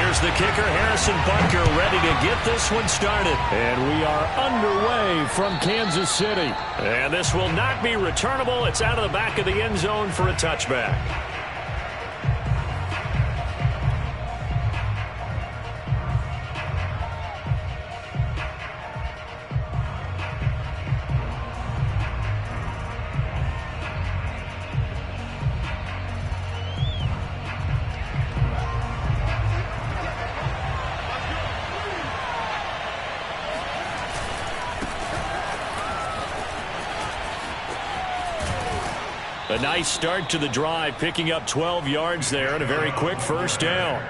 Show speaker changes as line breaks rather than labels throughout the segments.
Here's the kicker, Harrison Butker, ready to get this one started.
And we are underway from Kansas City.
And this will not be returnable. It's out of the back of the end zone for a touchback. A nice start to the drive, picking up 12 yards there and a very quick first down.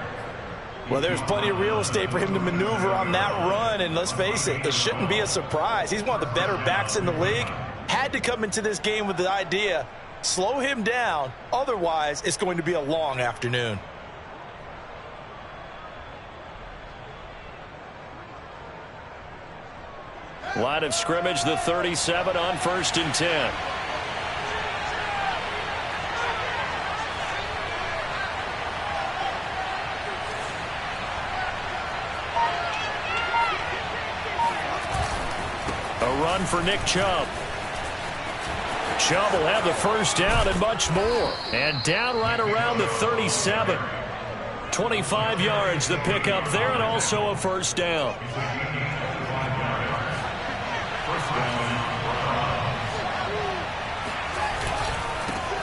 Well, there's plenty of real estate for him to maneuver on that run, and let's face it, it shouldn't be a surprise. He's one of the better backs in the league. Had to come into this game with the idea, slow him down, otherwise it's going to be a long afternoon.
Line of scrimmage, the 37 on 1st and 10. A run for Nick Chubb. Chubb will have the first down and much more. And down right around the 37. 25 yards the pickup there and also a first down.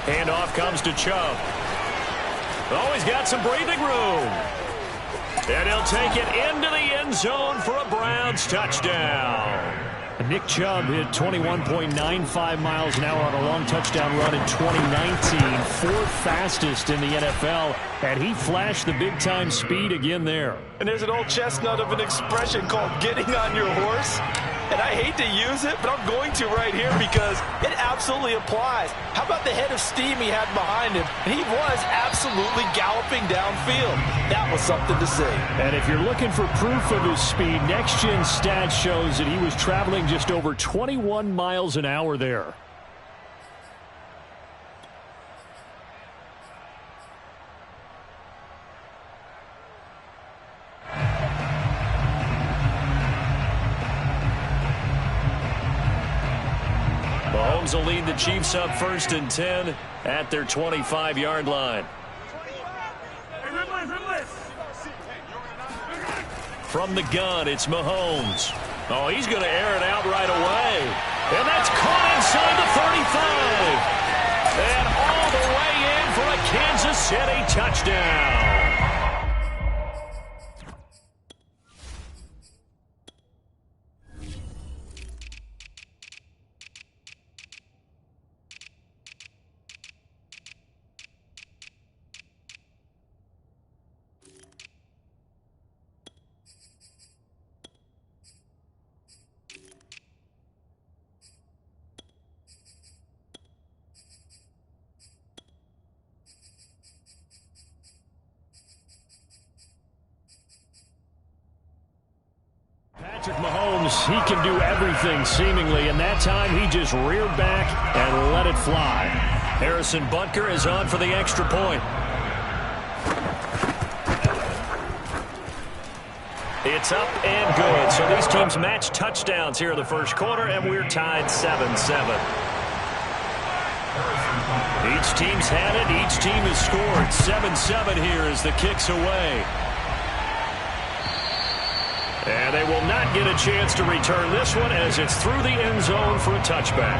Handoff comes to Chubb. Oh, he's got some breathing room. And he'll take it into the end zone for a Browns touchdown.
Nick Chubb hit 21.95 miles an hour on a long touchdown run in 2019, fourth fastest in the NFL, and he flashed the big-time speed again there.
And there's an old chestnut of an expression called getting on your horse. And I hate to use it, but I'm going to right here because it absolutely applies. How about the head of steam he had behind him? And he was absolutely galloping downfield. That was something to see.
And if you're looking for proof of his speed, Next Gen Stats shows that he was traveling just over 21 miles an hour there.
Mahomes will lead the Chiefs up 1st and 10 at their 25-yard line. From the gun, it's Mahomes. Oh, he's going to air it out right away. And that's caught inside the 35. And all the way in for a Kansas City touchdown.
Mahomes, he can do everything seemingly, and that time he just reared back and let it fly.
Harrison Butker is on for the extra point. It's up and good. So these teams match touchdowns here in the first quarter, and we're tied 7-7. Each team's had it. Each team has scored. 7-7 here as the kick's away. And they will not get a chance to return this one as it's through the end zone for a touchback.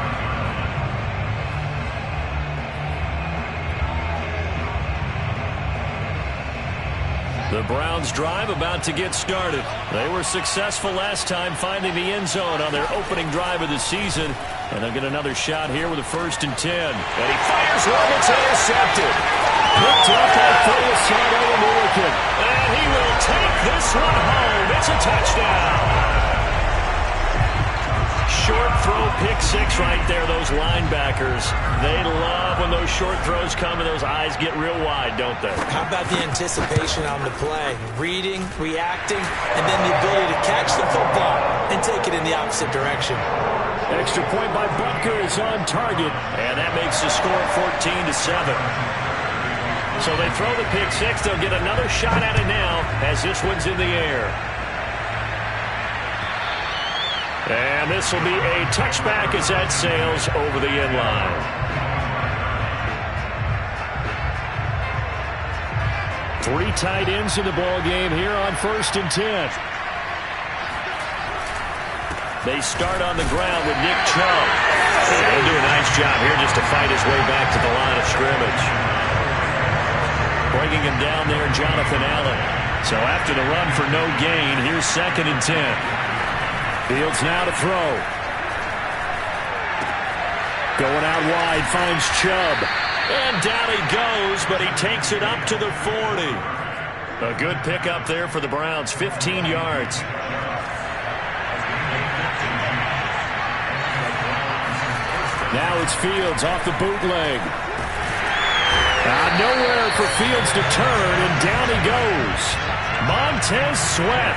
The Browns drive about to get started. They were successful last time finding the end zone on their opening drive of the season. And they'll get another shot here with a 1st and 10. And he fires one. It's intercepted. Picked up by Philip All-American. And he will take this one home. It's a touchdown. Short throw, pick six right there, those linebackers. They love when those short throws come and those eyes get real wide, don't they?
How about the anticipation on the play? Reading, reacting, and then the ability to catch the football and take it in the opposite direction.
Extra point by Butker is on target.
And that makes the score 14-7. So they throw the pick six. They'll get another shot at it now as this one's in the air. And this will be a touchback as that sails over the end line.
3 tight ends in the ball game here on 1st and 10.
They start on the ground with Nick Chubb. And he'll do a nice job here just to fight his way back to the line of scrimmage. Bringing him down there, Jonathan Allen. So after the run for no gain, here's 2nd and 10. Fields now to throw. Going out wide, finds Chubb. And down he goes, but he takes it up to the 40. A good pickup there for the Browns, 15 yards.
Now it's Fields off the bootleg. Nowhere for Fields to turn, and down he goes. Montez Sweat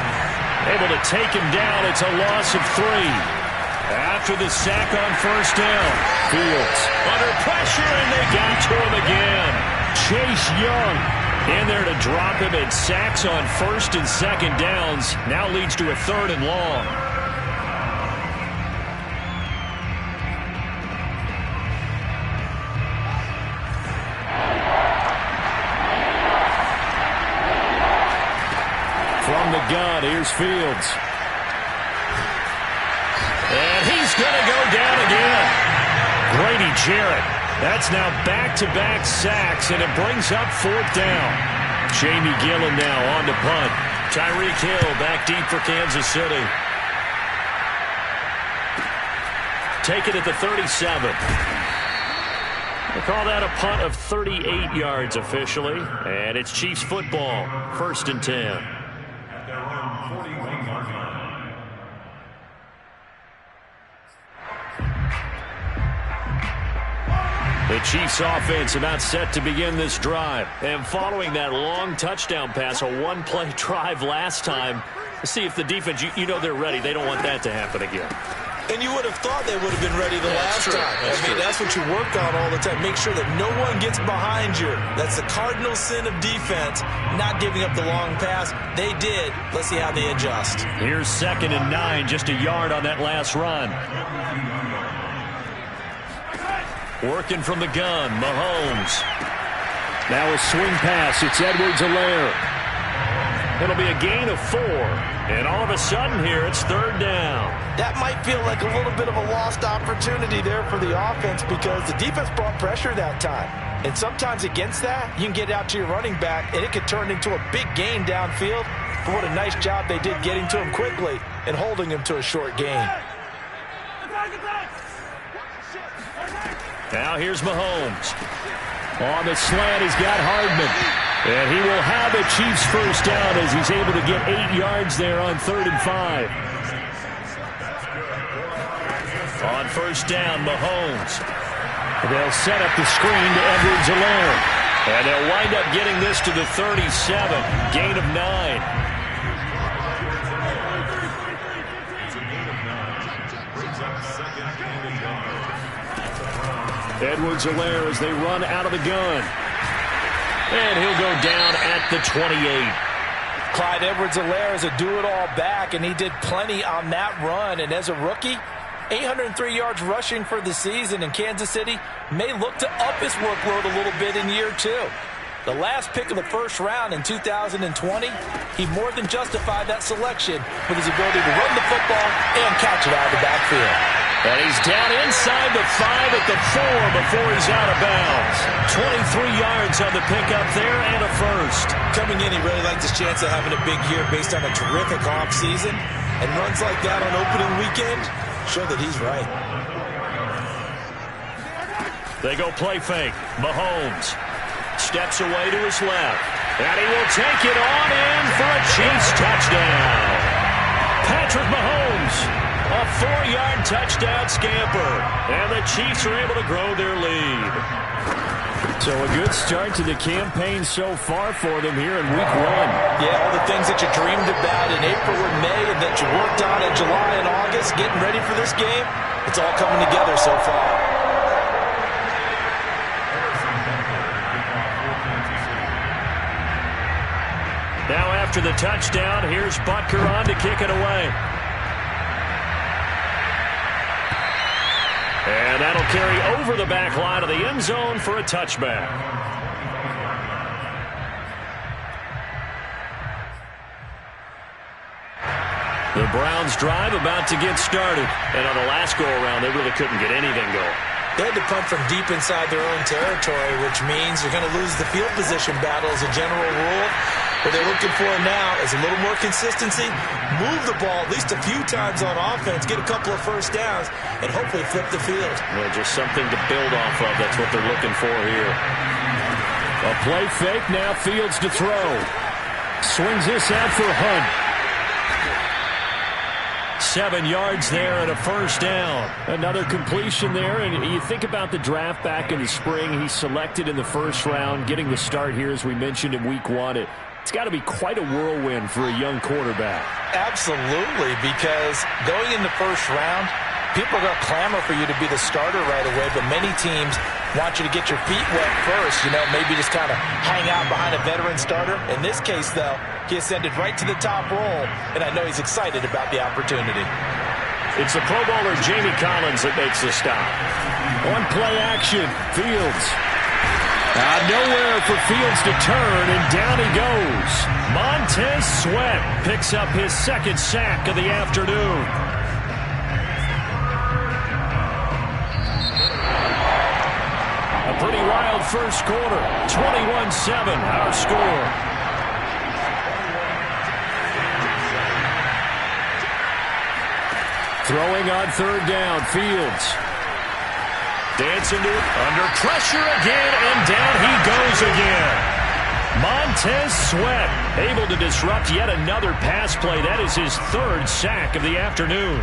able to take him down. It's a loss of 3. After the sack on 1st down, Fields under pressure, and they got to him again. Chase Young in there to drop him, and sacks on 1st and 2nd downs. Now leads to a 3rd and long. From the gun, here's Fields. And he's going to go down again. Grady Jarrett. That's now back-to-back sacks, and it brings up 4th down. Jamie Gillen now on to punt. Tyreek Hill back deep for Kansas City. Take it at the 37. They call that a punt of 38 yards officially, and it's Chiefs football, 1st and 10. The Chiefs offense about set to begin this drive. And following that long touchdown pass, a one-play drive last time, see if the defense, you know they're ready. They don't want that to happen again.
And you would have thought they would have been ready the last time. That's what you work on all the time. Make sure that no one gets behind you. That's the cardinal sin of defense, not giving up the long pass. They did. Let's see how they adjust.
Here's 2nd and 9, just a yard on that last run. Working from the gun, Mahomes.
Now a swing pass. It's Edwards-Helaire. It'll be a gain of 4. And all of a sudden here, it's 3rd down.
That might feel like a little bit of a lost opportunity there for the offense because the defense brought pressure that time. And sometimes against that, you can get out to your running back, and it could turn into a big gain downfield. But what a nice job they did getting to him quickly and holding him to a short gain.
Now here's Mahomes. On the slant, he's got Hardman. And he will have the Chiefs 1st down as he's able to get 8 yards there on 3rd and 5.
On 1st down, Mahomes.
They'll set up the screen to Edwards-Helaire.
And they'll wind up getting this to the 37. Gain of 9.
Edwards-Helaire as they run out of the gun.
And he'll go down at the 28.
Clyde Edwards-Helaire is a do-it-all back, and he did plenty on that run. And as a rookie, 803 yards rushing for the season, and Kansas City may look to up his workload a little bit in year 2. The last pick of the 1st round in 2020, he more than justified that selection with his ability to run the football and catch it out of the backfield.
And he's down inside the 5 at the 4 before he's out of bounds. 23 yards on the pickup there and a 1st.
Coming in, he really liked his chance of having a big year based on a terrific offseason. And runs like that on opening weekend show that he's right.
They go play fake. Mahomes steps away to his left. And he will take it on in for a Chiefs touchdown. Patrick Mahomes. A 4-yard touchdown scamper. And the Chiefs are able to grow their lead.
So a good start to the campaign so far for them here in week 1.
Yeah, all the things that you dreamed about in April and May and that you worked on in July and August, getting ready for this game, it's all coming together so far.
After the touchdown, here's Butker on to kick it away. And that'll carry over the back line of the end zone for a touchback. The Browns drive about to get started. And on the last go-around, they really couldn't get anything going.
They had to punt from deep inside their own territory, which means you're going to lose the field position battle as a general rule. What they're looking for now is a little more consistency, move the ball at least a few times on offense, get a couple of first downs, and hopefully flip the field.
Well, just something to build off of. That's what they're looking for here. A play fake, now Fields to throw. Swings this out for Hunt. 7 yards there and a first down. Another completion there, and you think about the draft back in the spring. He's selected in the first round, getting the start here, as we mentioned, in week 1. It's got to be quite a whirlwind for a young quarterback.
Absolutely, because going in the first round, people are going to clamor for you to be the starter right away, but many teams want you to get your feet wet first, maybe just kind of hang out behind a veteran starter. In this case, though, he ascended right to the top roll, and I know he's excited about the opportunity.
It's the Pro Bowler Jamie Collins that makes the stop. On play action, Fields. Nowhere for Fields to turn, and down he goes. Montez Sweat picks up his second sack of the afternoon. A pretty wild first quarter. 21-7, our score. Throwing on third down, Fields. Dancing to it, under pressure again, and down he goes again. Montez Sweat able to disrupt yet another pass play. That is his third sack of the afternoon.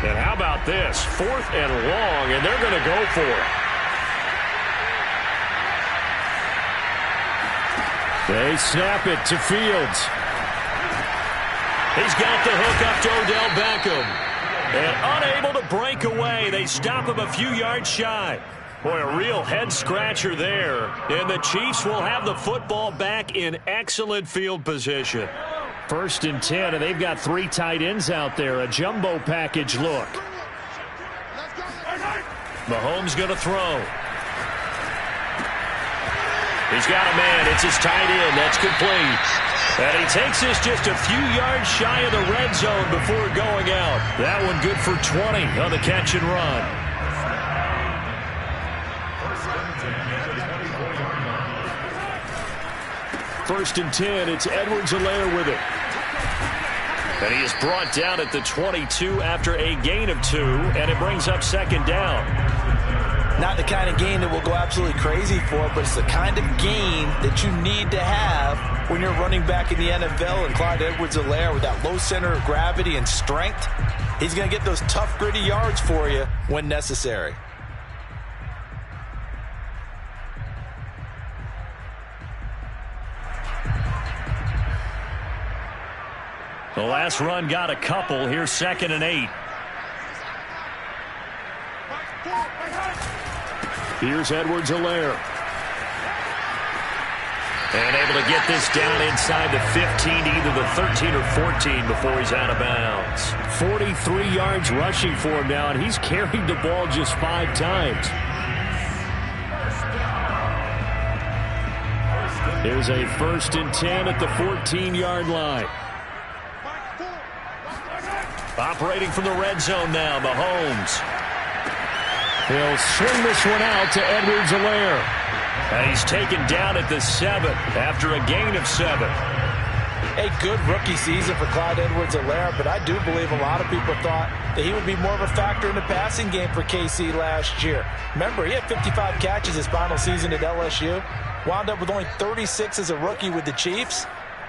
And how about this? 4th and long, and they're going to go for it. They snap it to Fields. He's got the hook up to Odell Beckham. And unable to break away. They stop him a few yards shy. Boy, a real head-scratcher there. And the Chiefs will have the football back in excellent field position. 1st and 10, and they've got 3 tight ends out there. A jumbo package look. Mahomes going to throw. He's got a man. It's his tight end. That's complete. And he takes this just a few yards shy of the red zone before going out. That one good for 20 on the catch and run. First and 10. It's Edwards-Helaire with it. And he is brought down at the 22 after a gain of 2, and it brings up second down.
Not the kind of gain that will go absolutely crazy for, but it's the kind of gain that you need to have when you're running back in the NFL. And Clyde Edwards-Helaire, with that low center of gravity and strength, he's going to get those tough, gritty yards for you when necessary.
The last run got a couple. Here's 2nd and 8. Here's Edwards-Helaire. And able to get this down inside the 15 to either the 13 or 14 before he's out of bounds. 43 yards rushing for him now, and he's carried the ball just 5 times. There's a 1st and 10 at the 14-yard line. Operating from the red zone now, Mahomes. He'll swing this one out to Edwards-Helaire. And he's taken down at the 7 after a gain of 7.
A good rookie season for Clyde Edwards-Helaire, but I do believe a lot of people thought that he would be more of a factor in the passing game for KC last year. Remember, he had 55 catches his final season at LSU. Wound up with only 36 as a rookie with the Chiefs.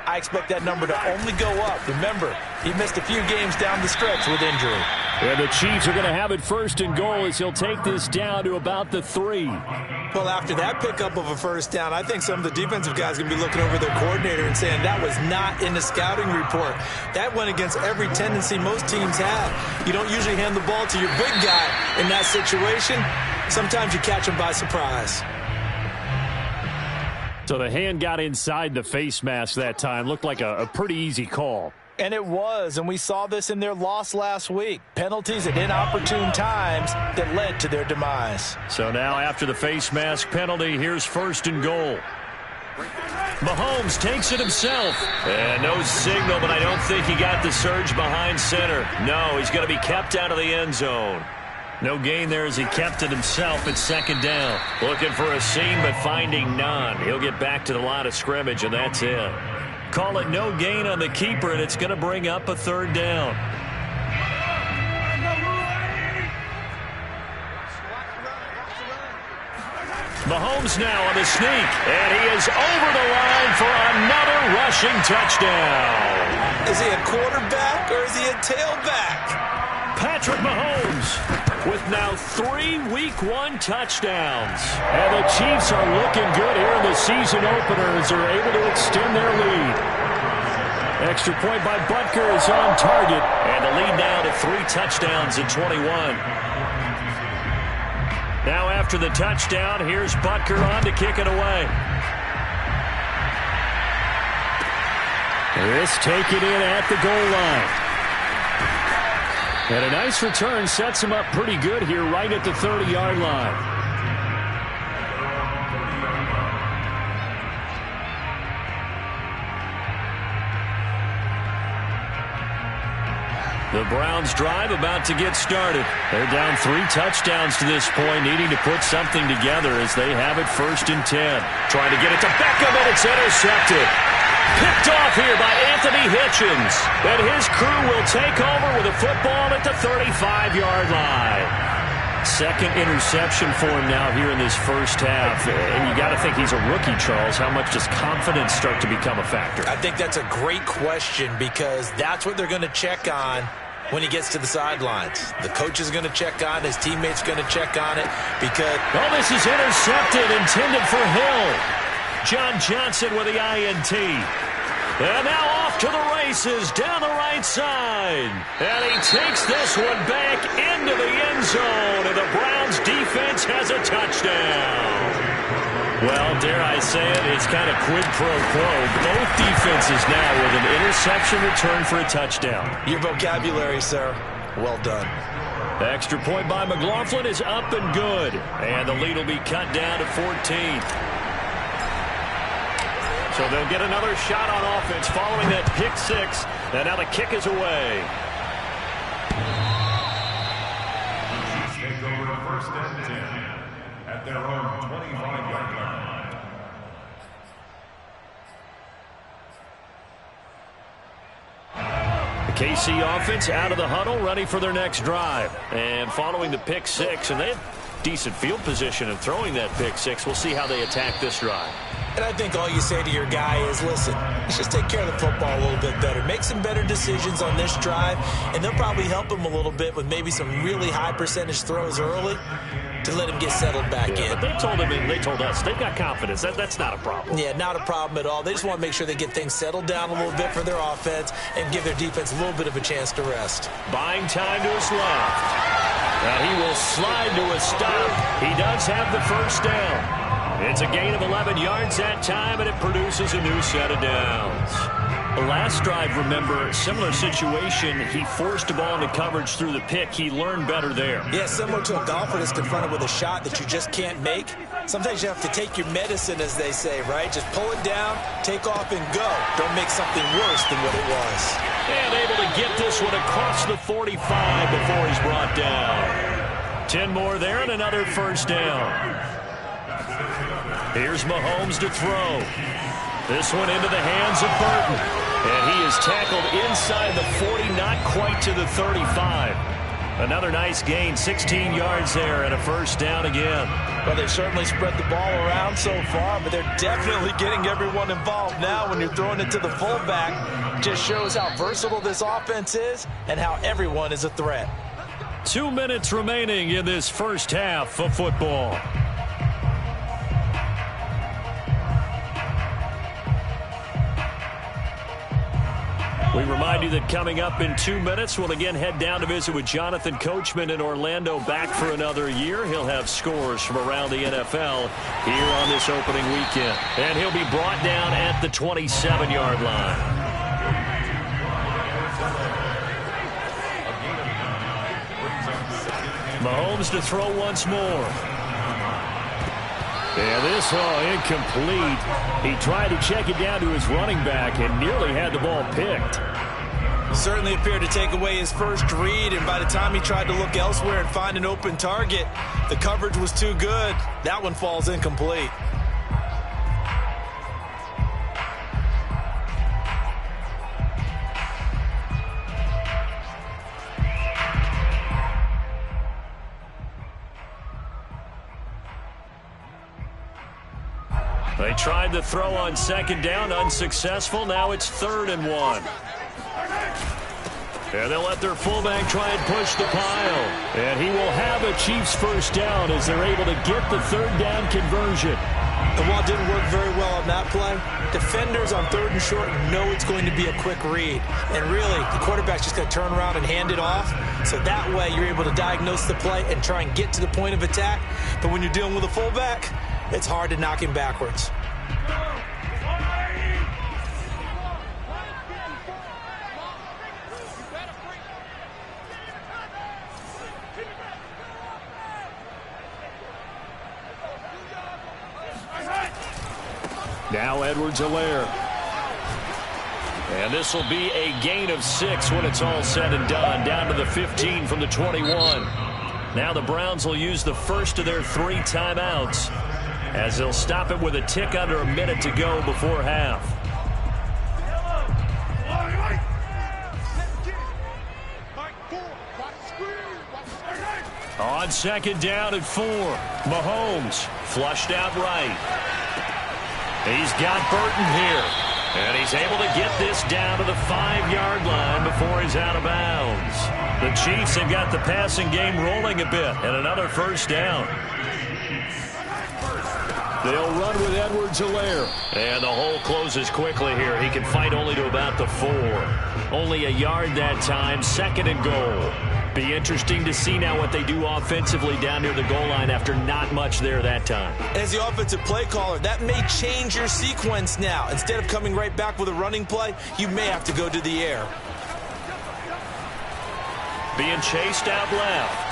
I expect that number to only go up. Remember, he missed a few games down the stretch with injury.
And the Chiefs are going to have it first and goal as he'll take this down to about the 3.
Well, after that pickup of a first down, I think some of the defensive guys are going to be looking over their coordinator and saying that was not in the scouting report. That went against every tendency most teams have. You don't usually hand the ball to your big guy in that situation. Sometimes you catch him by surprise.
So the hand got inside the face mask that time. Looked like a pretty easy call.
And it was, and we saw this in their loss last week. Penalties at inopportune times that led to their demise.
So now after the face mask penalty, here's first and goal. Mahomes takes it himself. And no signal, but I don't think he got the surge behind center. No, he's going to be kept out of the end zone. No gain there as he kept it himself at second down. Looking for a seam, but finding none. He'll get back to the line of scrimmage, and that's it. Call it no gain on the keeper, and it's going to bring up a third down. Mahomes now on the sneak, and he is over the line for another rushing touchdown.
Is he a quarterback or is he a tailback?
Patrick Mahomes with now 3 Week 1 touchdowns.
And the Chiefs are looking good here in the season opener as they're able to extend their lead. Extra point by Butker is on target.
And the lead now to 3 touchdowns in 21. Now after the touchdown, here's Butker on to kick it away.
This taken in at the goal line. And a nice return sets him up pretty good here right at the 30-yard line.
The Browns drive about to get started. They're down 3 touchdowns to this point, needing to put something together as they have it first and 10. Trying to get it to Beckham, and it's intercepted. Picked off here by Anthony Hitchens. And his crew will take over with a football at the 35-yard line. Second interception for him now here in this first half. And you got to think he's a rookie, Charles. How much does confidence start to become a factor?
I think that's a great question because that's what they're going to check on when he gets to the sidelines. The coach is going to check on, his teammates going to check on it because...
Oh, this is intercepted, intended for Hill. John Johnson with the INT. And now off to the races down the right side. And he takes this one back into the end zone. And the Browns defense has a touchdown. Well, dare I say it, it's kind of quid pro quo. Both defenses now with an interception return for a touchdown.
Your vocabulary, sir. Well done.
The extra point by McLaughlin is up and good. And the lead will be cut down to 14. So they'll get another shot on offense following that pick 6. And now the kick is away.
Take over to first and 10 at their own 25-yard line.
The KC offense out of the huddle, ready for their next drive. And following the pick 6, and they have decent field position in throwing that pick 6. We'll see how they attack this drive.
And I think all you say to your guy is, listen, let's just take care of the football a little bit better. Make some better decisions on this drive, and they'll probably help him a little bit with maybe some really high percentage throws early to let him get settled back in.
But they told him, and they told us, they've got confidence. That's not a problem.
Yeah, not a problem at all. They just want to make sure they get things settled down a little bit for their offense and give their defense a little bit of a chance to rest.
Buying time to his left. And he will slide to a stop. He does have the first down. It's a gain of 11 yards that time, and it produces a new set of downs. The last drive, remember, similar situation. He forced the ball into coverage through the pick. He learned better there.
Yeah, similar to a golfer that's confronted with a shot that you just can't make. Sometimes you have to take your medicine, as they say, right? Just pull it down, take off, and go. Don't make something worse than what it was.
And able to get this one across the 45 before he's brought down. 10 more there and another first down. Here's Mahomes to throw. This one into the hands of Burton. And he is tackled inside the 40, not quite to the 35. Another nice gain, 16 yards there and a first down again.
Well, they've certainly spread the ball around so far, but they're definitely getting everyone involved now when you're throwing it to the fullback. Just shows how versatile this offense is and how everyone is a threat.
2 minutes remaining in this first half of football. We remind you that coming up in 2 minutes, we'll again head down to visit with Jonathan Coachman in Orlando, back for another year. He'll have scores from around the NFL here on this opening weekend. And he'll be brought down at the 27-yard line. Mahomes to throw once more. And this incomplete. He tried to check it down to his running back and nearly had the ball picked.
Certainly appeared to take away his first read, and by the time he tried to look elsewhere and find an open target, the coverage was too good. That one falls incomplete.
They tried the throw on second down, unsuccessful. Now it's 3rd and 1. And they'll let their fullback try and push the pile. And he will have a Chiefs first down as they're able to get the 3rd down conversion.
And while it didn't work very well on that play, defenders on 3rd and short know it's going to be a quick read. And really, the quarterback's just going to turn around and hand it off. So that way you're able to diagnose the play and try and get to the point of attack. But when you're dealing with a fullback, it's hard to knock him backwards.
Now Edwards-Helaire. And this will be a gain of 6 when it's all said and done. Down to the 15 from the 21. Now the Browns will use the first of their 3 timeouts, as they'll stop it with a tick under a minute to go before half. On second down and 4, Mahomes flushed out right. He's got Burton here, and he's able to get this down to the 5-yard line before he's out of bounds. The Chiefs have got the passing game rolling a bit, and another first down. They'll run with Edwards-Helaire. And the hole closes quickly here. He can fight only to about the 4. Only a yard that time, 2nd and goal. Be interesting to see now what they do offensively down near the goal line after not much there that time.
As the offensive play caller, that may change your sequence now. Instead of coming right back with a running play, you may have to go to the air.
Being chased out left.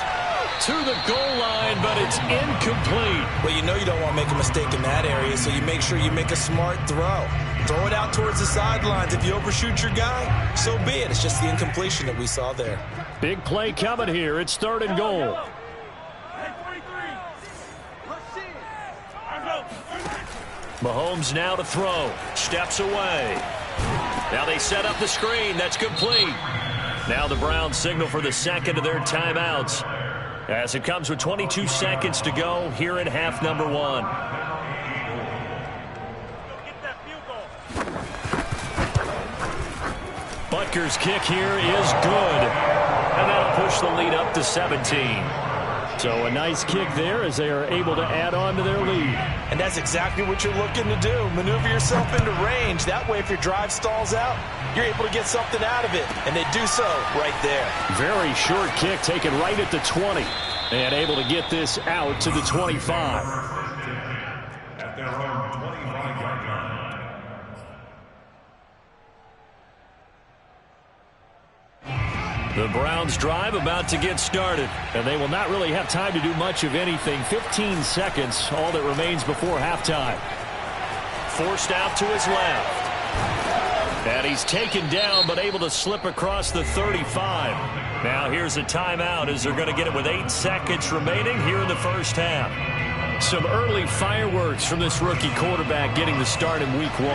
To the goal line, but it's incomplete.
Well, you know you don't want to make a mistake in that area, so you make sure you make a smart throw. Throw it out towards the sidelines. If you overshoot your guy, so be it. It's just the incompletion that we saw there.
Big play coming here. It's 3rd and goal. Mahomes now to throw. Steps away. Now they set up the screen. That's complete. Now the Browns signal for the second of their timeouts, as it comes with 22 seconds to go here in half number 1. Butker's kick here is good, and that'll push the lead up to 17. So a nice kick there as they are able to add on to their lead.
And that's exactly what you're looking to do. Maneuver yourself into range. That way, if your drive stalls out, you're able to get something out of it. And they do so right there.
Very short kick taken right at the 20. And able to get this out to the 25.
At their own 25-yard line.
The Browns drive about to get started, and they will not really have time to do much of anything. 15 seconds, all that remains before halftime. Forced out to his left. And he's taken down, but able to slip across the 35. Now here's a timeout as they're going to get it with 8 seconds remaining here in the first half. Some early fireworks from this rookie quarterback getting the start in week 1.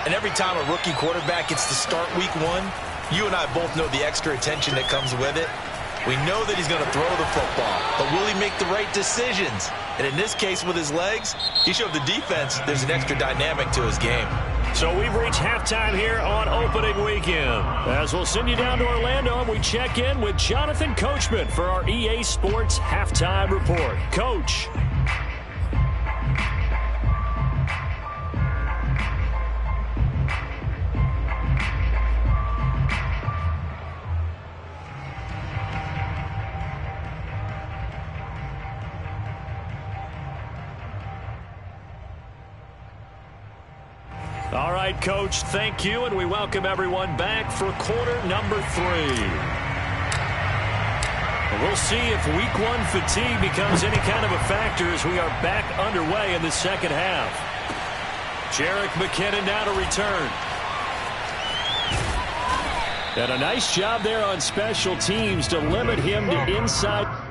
And every time a rookie quarterback gets to start week 1, you and I both know the extra attention that comes with it. We know that he's going to throw the football, but will he make the right decisions? And in this case, with his legs, he showed the defense there's an extra dynamic to his game.
So we've reached halftime here on opening weekend. As we'll send you down to Orlando, and we check in with Jonathan Coachman for our EA Sports Halftime Report. Coach. All right, Coach, thank you, and we welcome everyone back for quarter number 3. We'll see if week 1 fatigue becomes any kind of a factor as we are back underway in the second half. Jerick McKinnon now to return. And a nice job there on special teams to limit him to inside.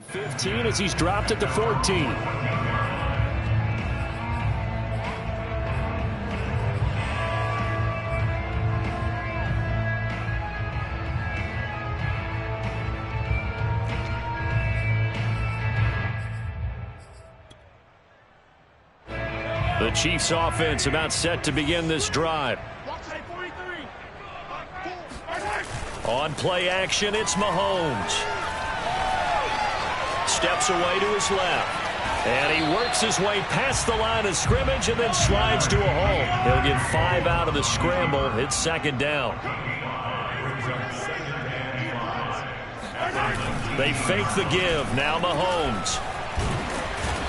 15 as he's dropped at the 14. The Chiefs offense about set to begin this drive. On play action, it's Mahomes. Steps away to his left. And he works his way past the line of scrimmage and then slides to a hole. He'll get 5 out of the scramble. It's second down. They fake the give. Now Mahomes.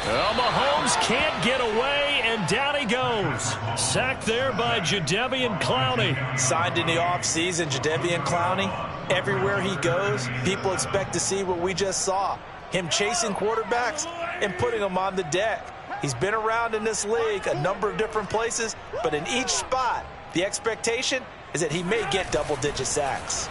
Well, Mahomes can't get away, and down he goes. Sacked there by Jadeveon Clowney.
Signed in the offseason, Jadeveon Clowney. Everywhere he goes, people expect to see what we just saw. Him chasing quarterbacks and putting them on the deck. He's been around in this league a number of different places, but in each spot, the expectation is that he may get double-digit sacks.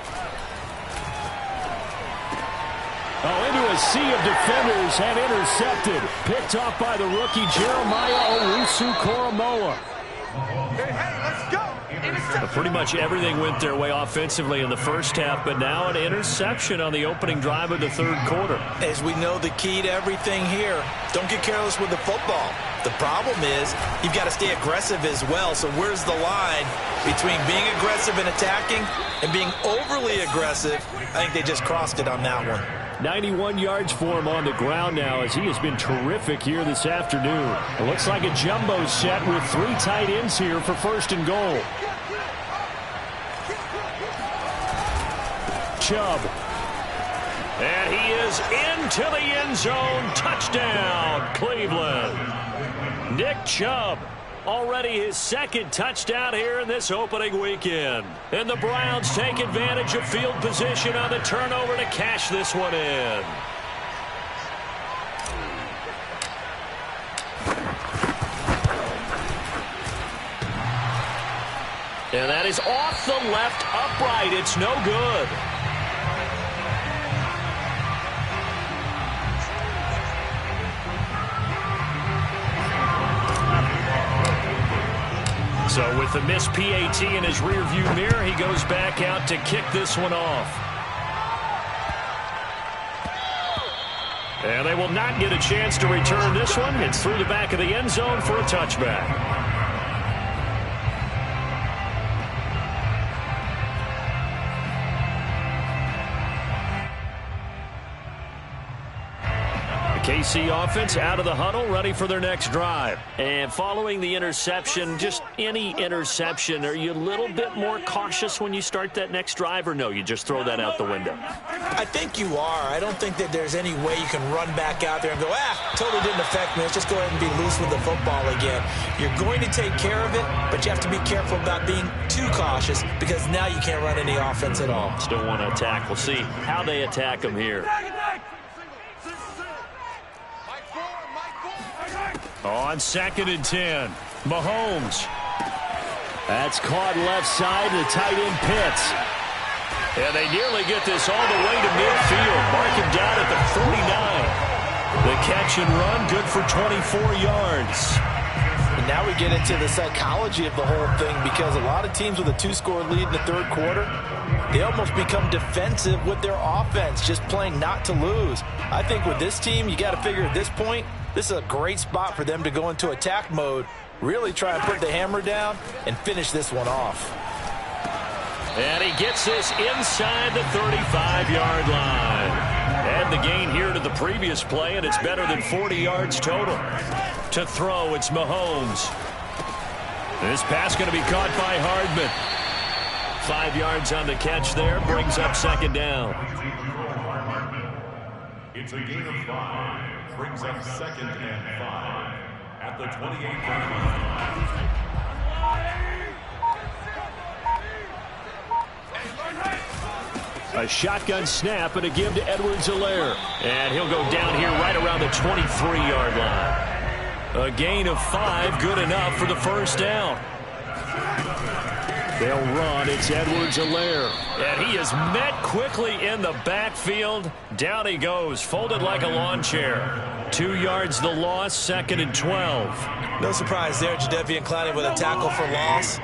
Oh, into a sea of defenders and intercepted. Picked off by the rookie Jeremiah Owusu-Koramoah.
Hey, let's go.
Pretty much everything went their way offensively in the first half, but now an interception on the opening drive of the third quarter.
As we know, the key to everything here, don't get careless with the football. The problem is you've got to stay aggressive as well. So where's the line between being aggressive and attacking and being overly aggressive? I think they just crossed it on that one.
91 yards for him on the ground now as he has been terrific here this afternoon. It looks like a jumbo set with 3 tight ends here for first and goal. Chubb. And he is into the end zone. Touchdown, Cleveland. Nick Chubb. Already his second touchdown here in this opening weekend. And the Browns take advantage of field position on the turnover to cash this one in. And that is off the left upright. It's no good. So with the missed PAT in his rearview mirror, he goes back out to kick this one off. And they will not get a chance to return this one. It's through the back of the end zone for a touchback. KC offense out of the huddle, ready for their next drive. And following the interception, just any interception, are you a little bit more cautious when you start that next drive, or no, you just throw that out the window?
I think you are. I don't think that there's any way you can run back out there and go, totally didn't affect me. Let's just go ahead and be loose with the football again. You're going to take care of it, but you have to be careful about being too cautious because now you can't run any offense at all.
Still want to attack. We'll see how they attack them here. On 2nd and 10, Mahomes. That's caught left side, the tight end Pitts. And they nearly get this all the way to midfield. Mark him down at the 49. The catch and run, good for 24 yards.
And now we get into the psychology of the whole thing, because a lot of teams with a 2-score lead in the third quarter, they almost become defensive with their offense, just playing not to lose. I think with this team, you got to figure at this point, this is a great spot for them to go into attack mode, really try and put the hammer down and finish this one off.
And he gets this inside the 35-yard line. And the gain here to the previous play, and it's better than 40 yards total. To throw, it's Mahomes. This pass going to be caught by Hardman. 5 yards on the catch there, brings up second down.
It's a gain of 5, brings up second and 5 at the 28-yard line.
A shotgun snap and a give to Edwards-Helaire. And he'll go down here right around the 23-yard line. A gain of 5, good enough for the first down. They'll run. It's Edwards-Helaire. And he is met quickly in the backfield. Down he goes, folded like a lawn chair. 2 yards the loss, second and 12.
No surprise there, Jadeveon Clowney with a tackle for loss.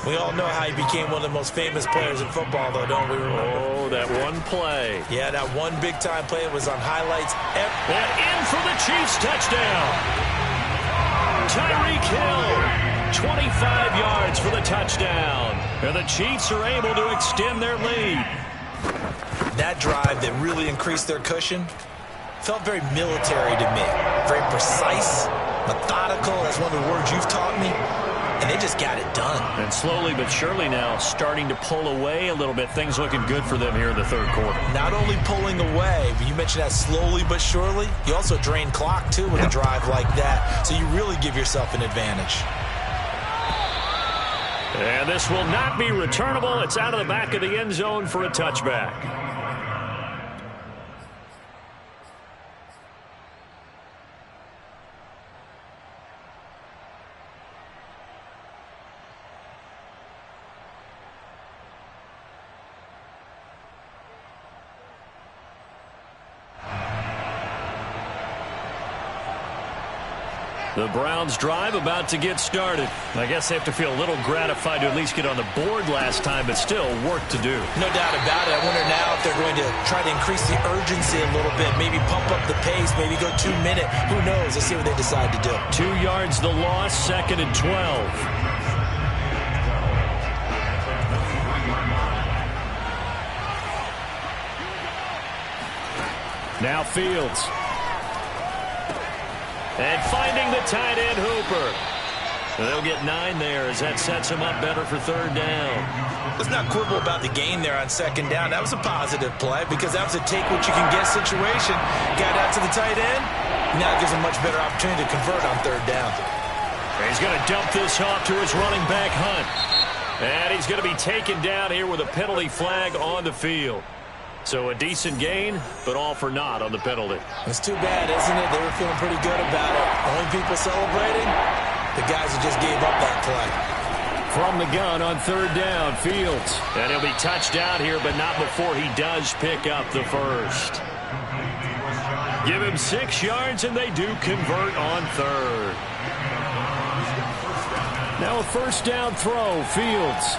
We all know how he became one of the most famous players in football, though, don't we remember?
Oh, that one play.
Yeah, that one big-time play was on highlights.
And in for the Chiefs touchdown. Tyreek Hill, 25 yards for the touchdown. And the Chiefs are able to extend their lead.
That drive that really increased their cushion felt very military to me. Very precise, methodical. That's one of the words you've taught me. And they just got it done.
And slowly but surely now starting to pull away a little bit. Things looking good for them here in the third quarter.
Not only pulling away, but you mentioned that slowly but surely. You also drain clock, too, with a drive like that. So you really give yourself an advantage.
And this will not be returnable. It's out of the back of the end zone for a touchback. The Browns drive about to get started. I guess they have to feel a little gratified to at least get on the board last time, but still work to do.
No doubt about it. I wonder now if they're going to try to increase the urgency a little bit, maybe pump up the pace, maybe go 2 minute. Who knows? Let's see what they decide to do.
2 yards the loss, second and 12. Now Fields. And finding the tight end, Hooper. They'll get 9 there as that sets him up better for third down.
Let's not quibble about the gain there on second down. That was a positive play because that was a take-what-you-can-get situation. Got out to the tight end. Now it gives him a much better opportunity to convert on third down.
And he's going to dump this off to his running back, Hunt. And he's going to be taken down here with a penalty flag on the field. So a decent gain, but all for naught on the penalty.
It's too bad, isn't it? They were feeling pretty good about it. Only people celebrating, the guys who just gave up that play.
From the gun on third down, Fields. And he'll be touched out here, but not before he does pick up the first. Give him 6 yards, and they do convert on third. Now a first down throw, Fields.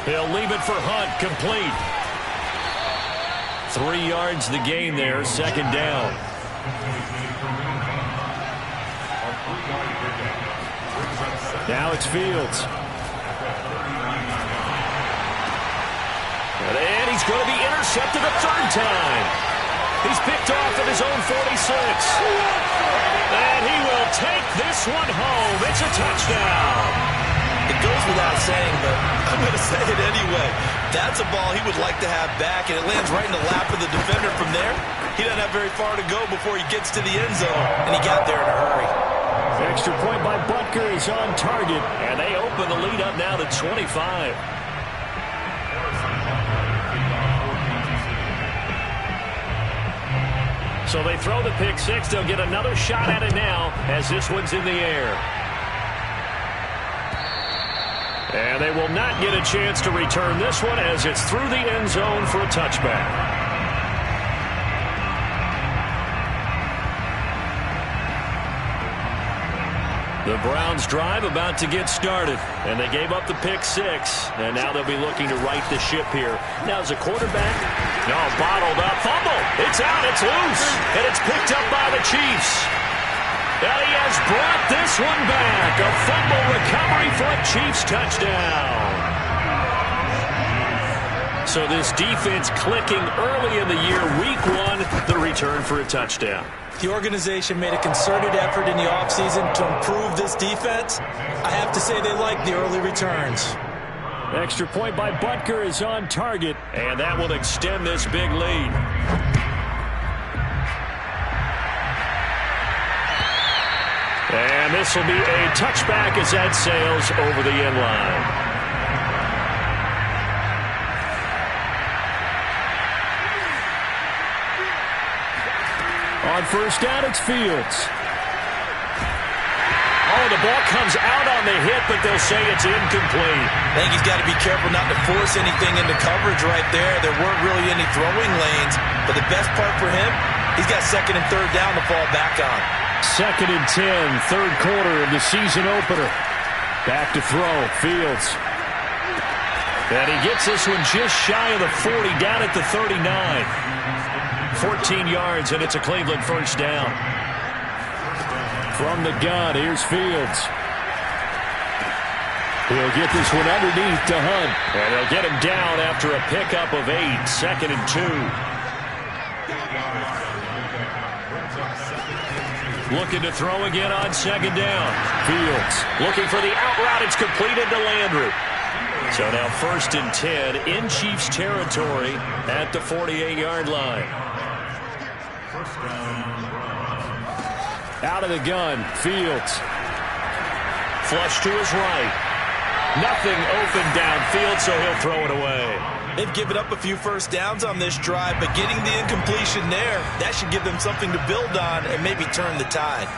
He'll leave it for Hunt, complete. 3 yards the gain there, second down. Now it's Fields. And he's going to be intercepted a third time. He's picked off at his own 46. And he will take this one home. It's a touchdown.
It goes without saying, but I'm going to say it anyway. That's a ball he would like to have back, and it lands right in the lap of the defender from there. He doesn't have very far to go before he gets to the end zone, and he got there in a hurry.
Extra point by Butker is on target, and they open the lead up now to 25. So they throw the pick six. They'll get another shot at it now as this one's in the air. And they will not get a chance to return this one as it's through the end zone for a touchback. The Browns drive about to get started, and they gave up the pick 6, and now they'll be looking to right the ship here. Now as a quarterback, bottled up, fumble, it's out, it's loose, and it's picked up by the Chiefs. And he has brought this one back, a fumble recovery for a Chiefs touchdown. So this defense clicking early in the year, week 1, the return for a touchdown.
The organization made a concerted effort in the offseason to improve this defense. I have to say they like the early returns.
Extra point by Butker is on target, and that will extend this big lead. And this will be a touchback as that sails over the end line. On first down, it's Fields. Oh, the ball comes out on the hit, but they'll say it's incomplete.
I think he's got to be careful not to force anything into coverage right there. There weren't really any throwing lanes, but the best part for him, he's got second and third down to fall back on.
Second and 10, third quarter of the season opener. Back to throw, Fields. And he gets this one just shy of the 40, down at the 39. 14 yards, and it's a Cleveland first down. From the gun, here's Fields. He'll get this one underneath to Hunt. And he'll get him down after a pickup of 8, second and 2. Looking to throw again on second down. Fields looking for the out route. It's completed to Landry. So now first and 10 in Chiefs territory at the 48-yard line. Out of the gun, Fields. Flush to his right. Nothing open downfield, so he'll throw it away.
They've given up a few first downs on this drive, but getting the incompletion there, that should give them something to build on and maybe turn the tide.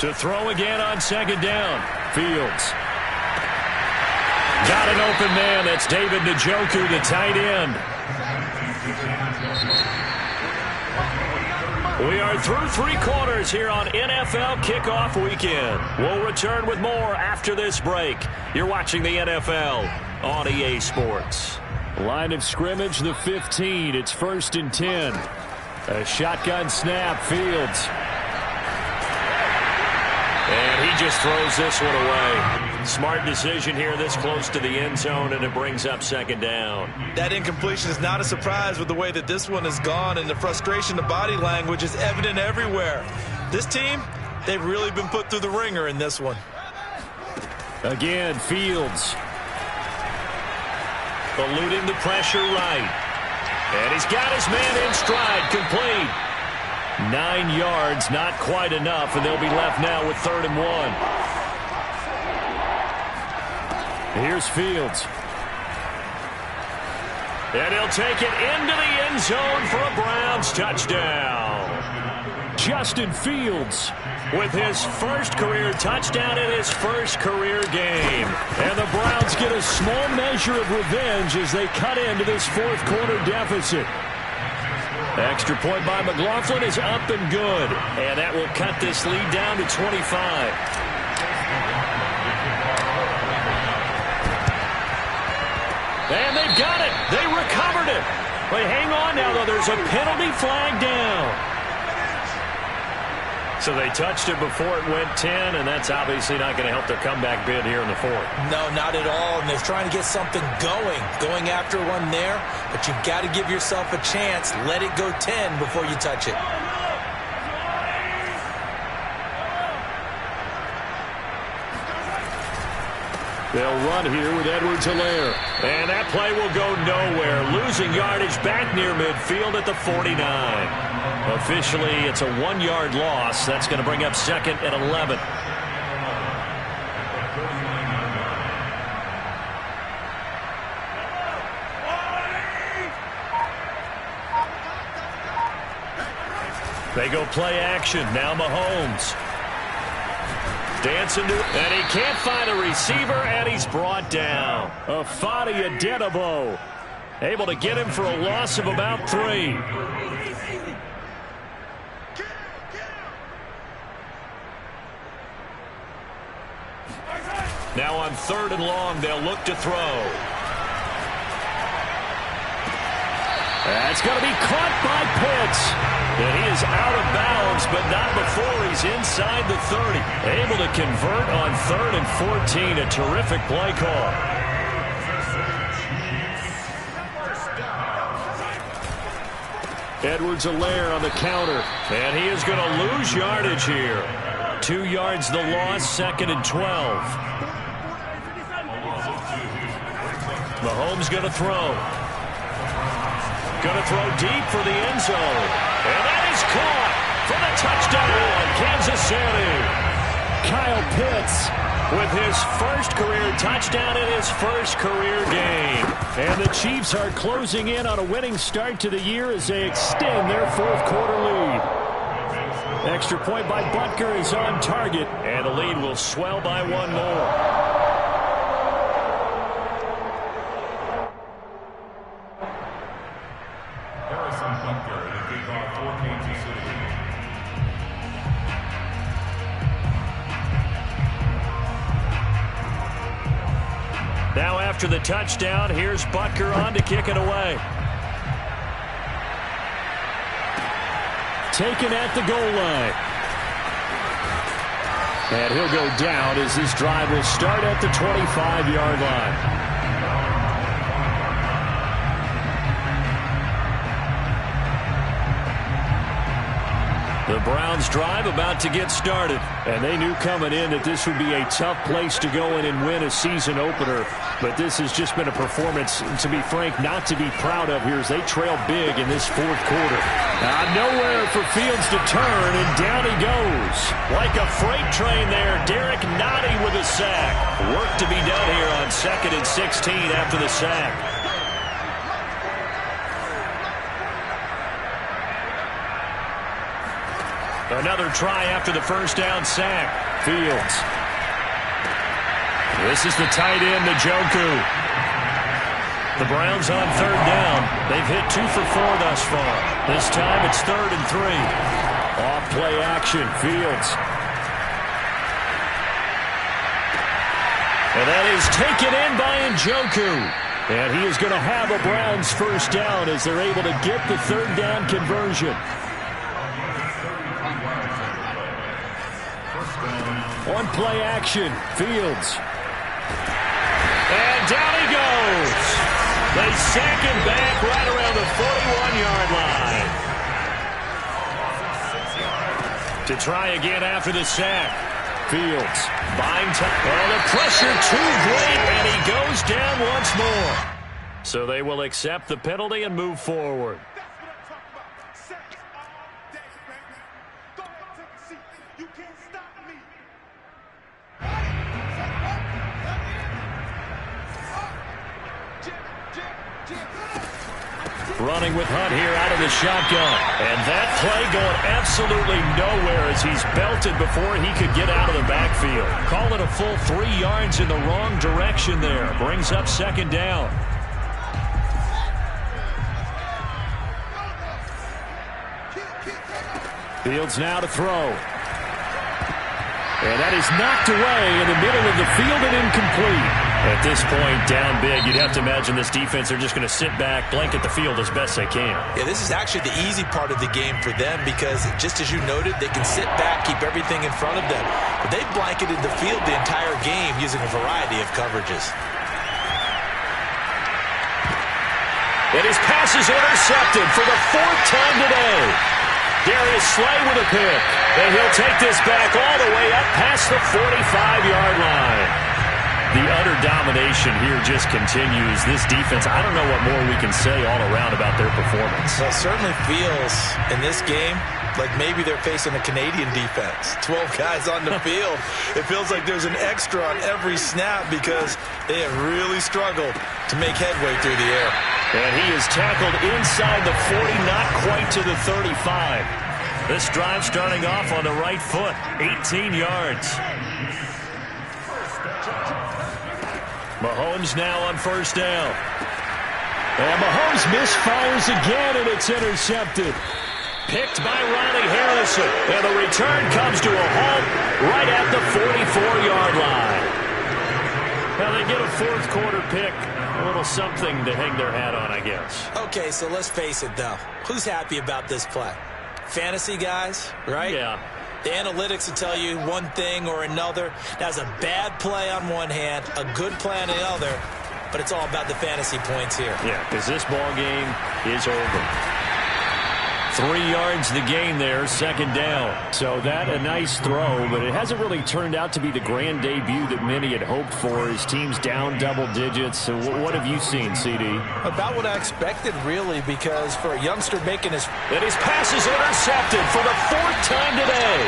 To throw again on second down, Fields. Got an open man. That's David Njoku, the tight end. We are through 3 quarters here on NFL Kickoff Weekend. We'll return with more after this break. You're watching the NFL on EA Sports. Line of scrimmage, the 15. It's first and 10. A shotgun snap, Fields. And he just throws this one away. Smart decision here this close to the end zone, and it brings up second down.
That incompletion is not a surprise with the way that this one has gone, and the frustration, the body language is evident everywhere. This team, they've really been put through the ringer in this one.
Again, Fields. Eluding the pressure right. And he's got his man in stride, complete. 9 yards, not quite enough, and they'll be left now with 3rd and 1. Here's Fields. And he'll take it into the end zone for a Browns touchdown. Justin Fields with his first career touchdown in his first career game. And the Browns get a small measure of revenge as they cut into this 4th quarter deficit. Extra point by McLaughlin is up and good. And that will cut this lead down to 25. And they've got it. They recovered it. But hang on now, though. There's a penalty flag down. So they touched it before it went 10, and that's obviously not going to help their comeback bid here in the 4th.
No, not at all. And they're trying to get something going after one there. But you've got to give yourself a chance. Let it go 10 before you touch it.
They'll run here with Edwards-Helaire. And that play will go nowhere. Losing yardage back near midfield at the 49. Officially, it's a 1-yard loss. That's going to bring up 2nd and 11. They go play action. Now Mahomes. Dancing to it, and he can't find a receiver, and he's brought down. Afadi Adenabo able to get him for a loss of about 3. Now on 3rd and long, they'll look to throw. That's going to be caught by Pitts. And he is out of bounds, but not before he's inside the 30. Able to convert on 3rd and 14. A terrific play call. Edwards-Helaire on the counter. And he is going to lose yardage here. 2 yards the loss, 2nd and 12. Mahomes going to throw. Going to throw deep for the end zone. And that is caught for the touchdown, Kansas City. Kyle Pitts with his first career touchdown in his first career game. And the Chiefs are closing in on a winning start to the year as they extend their 4th quarter lead. Extra point by Butker is on target, and the lead will swell by 1 more. Now after the touchdown, here's Butker on to kick it away. Taken at the goal line. And he'll go down as this drive will start at the 25-yard line. The Browns drive about to get started. And they knew coming in that this would be a tough place to go in and win a season opener. But this has just been a performance, to be frank, not to be proud of here as they trail big in this 4th quarter. Nowhere for Fields to turn, and down he goes. Like a freight train there, Derek Nottie with a sack. Work to be done here on 2nd and 16 after the sack. Another try after the first down sack. Fields. This is the tight end, Njoku. The Browns on 3rd down. They've hit 2 for 4 thus far. This time it's 3rd and 3. Off play action. Fields. And that is taken in by Njoku. And he is going to have a Browns first down as they're able to get the 3rd down conversion. On play action, Fields. And down he goes. They sack him back right around the 41-yard line. To try again after the sack. Fields buying time. And the pressure too great, and he goes down once more. So they will accept the penalty and move forward. Running with Hunt here out of the shotgun. And that play going absolutely nowhere as he's belted before he could get out of the backfield. Call it a full 3 yards in the wrong direction there. Brings up 2nd down. Fields now to throw. And that is knocked away in the middle of the field and incomplete. At this point, down big, you'd have to imagine this defense are just going to sit back, blanket the field as best they can.
Yeah, this is actually the easy part of the game for them because, just as you noted, they can sit back, keep everything in front of them. But they've blanketed the field the entire game using a variety of coverages.
And his pass is intercepted for the 4th time today. Darius Slay with a pick. And he'll take this back all the way up past the 45-yard line. The utter domination here just continues. This defense, I don't know what more we can say all around about their performance.
Well, it certainly feels in this game like maybe they're facing a Canadian defense. 12 guys on the field. It feels like there's an extra on every snap because they have really struggled to make headway through the air.
And he is tackled inside the 40, not quite to the 35. This drive starting off on the right foot, 18 yards. Mahomes now on 1st down. And Mahomes misfires again, and it's intercepted. Picked by Ronnie Harrison. And the return comes to a halt right at the 44-yard line. Well, they get a fourth quarter pick. A little something to hang their hat on, I guess.
Okay, so let's face it, though. Who's happy about this play? Fantasy guys, right?
Yeah.
The analytics will tell you one thing or another. That's a bad play on one hand, a good play on the other, but it's all about the fantasy points here.
Yeah, because this ball game is over. 3 yards the gain there, second down. So that a nice throw, but it hasn't really turned out to be the grand debut that many had hoped for. His team's down double digits. So what have you seen, CD?
About what I expected, really, because for a youngster making his...
And his pass is intercepted for the 4th time today.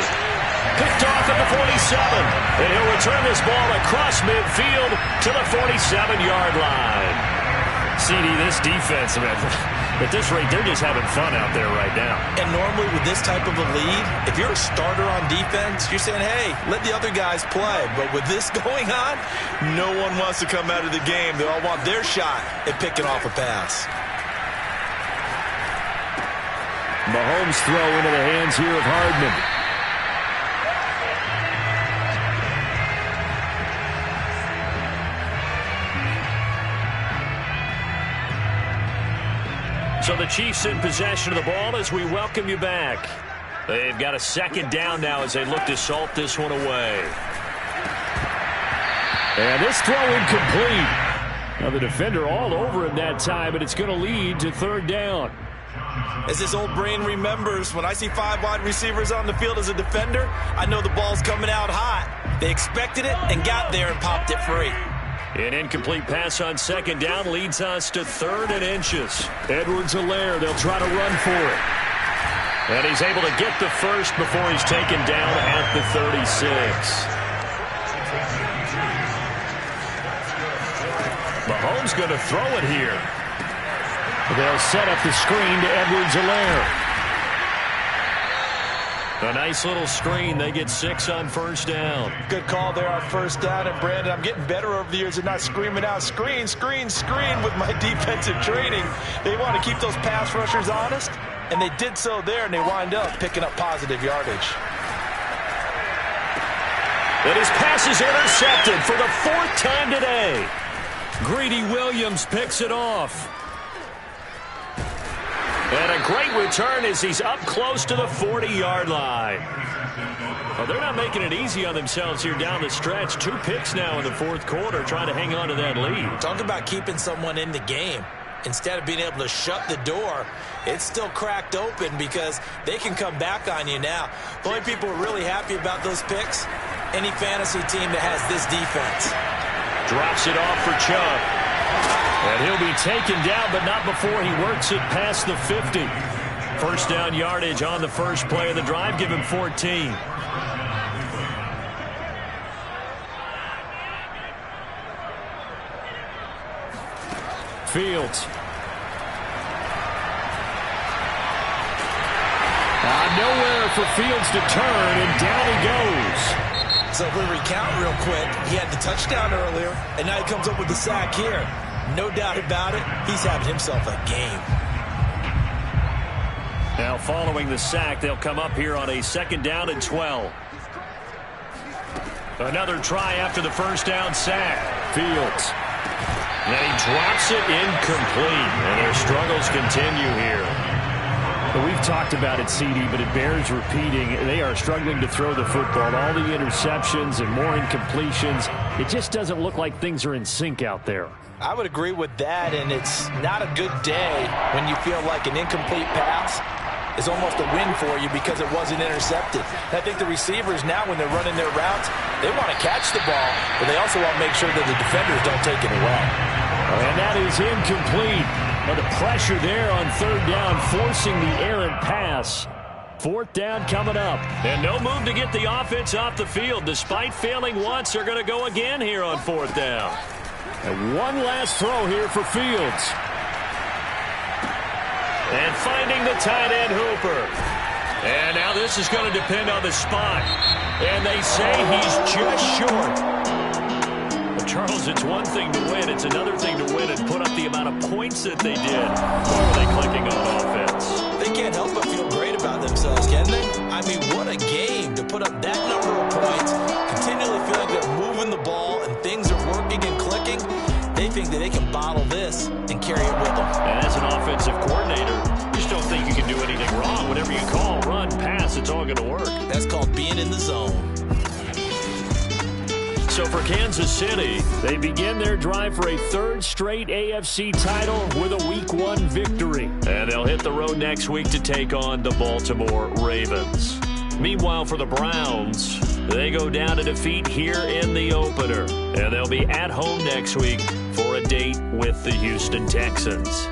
Picked off at the 47. And he'll return this ball across midfield to the 47-yard line. CD, this defense, man, at this rate, they're just having fun out there right now.
And normally with this type of a lead, if you're a starter on defense, you're saying, hey, let the other guys play. But with this going on, no one wants to come out of the game. They all want their shot at picking off a pass.
Mahomes throw into the hands here of Hardman. So the Chiefs in possession of the ball as we welcome you back. They've got a second down now as they look to salt this one away. And this throw incomplete. Now the defender all over him that time, but it's going to lead to third down.
As his old brain remembers, when I see 5 wide receivers on the field as a defender, I know the ball's coming out hot. They expected it and got there and popped it free.
An incomplete pass on second down leads us to 3rd and inches. Edwards-Helaire, they'll try to run for it. And he's able to get the first before he's taken down at the 36. Mahomes going to throw it here. They'll set up the screen to Edwards-Helaire. A nice little screen. They get 6 on first down.
Good call there on first down. And, Brandon, I'm getting better over the years at not screaming out, screen, screen, screen with my defensive training. They want to keep those pass rushers honest, and they did so there, and they wind up picking up positive yardage.
And his pass is intercepted for the 4th time today. Greedy Williams picks it off. And a great return as he's up close to the 40-yard line. Well, they're not making it easy on themselves here down the stretch. 2 picks now in the 4th quarter, trying to hang on to that lead.
Talk about keeping someone in the game. Instead of being able to shut the door, it's still cracked open because they can come back on you now. The only people who are really happy about those picks, any fantasy team that has this defense.
Drops it off for Chubb. And he'll be taken down, but not before he works it past the 50. First down yardage on the first play of the drive. Give him 14. Fields. Nowhere for Fields to turn, and down he goes.
So if we recount real quick, he had the touchdown earlier, and now he comes up with the sack here. No doubt about it, he's having himself a game.
Now following the sack, they'll come up here on a 2nd down and 12. Another try after the first down sack. Fields. And he drops it incomplete. And their struggles continue here. But we've talked about it, CD, but it bears repeating. They are struggling to throw the football. All the interceptions and more incompletions. It just doesn't look like things are in sync out there.
I would agree with that, and it's not a good day when you feel like an incomplete pass is almost a win for you because it wasn't intercepted. And I think the receivers now, when they're running their routes, they want to catch the ball, but they also want to make sure that the defenders don't take it away.
And that is incomplete. But the pressure there on 3rd down, forcing the errant pass. 4th down coming up. And no move to get the offense off the field. Despite failing once, they're going to go again here on 4th down. And one last throw here for Fields. And finding the tight end, Hooper. And now this is going to depend on the spot. And they say he's just short. But Charles, it's one thing to win. It's another thing to win and put up the amount of points that they did. Where were they clicking on offense?
They can't help but feel great about themselves, can they? I mean, what a game to put up that number of points, continually feeling like they're moving the ball and things are working and clicking.
just don't think you can do anything wrong. Whatever you call, run, pass, it's all going to work.
That's called being in the zone.
So for Kansas City, they begin their drive for a third straight AFC title with a Week 1 victory. And they'll hit the road next week to take on the Baltimore Ravens. Meanwhile, for the Browns, they go down to defeat here in the opener. And they'll be at home next week for a date with the Houston Texans.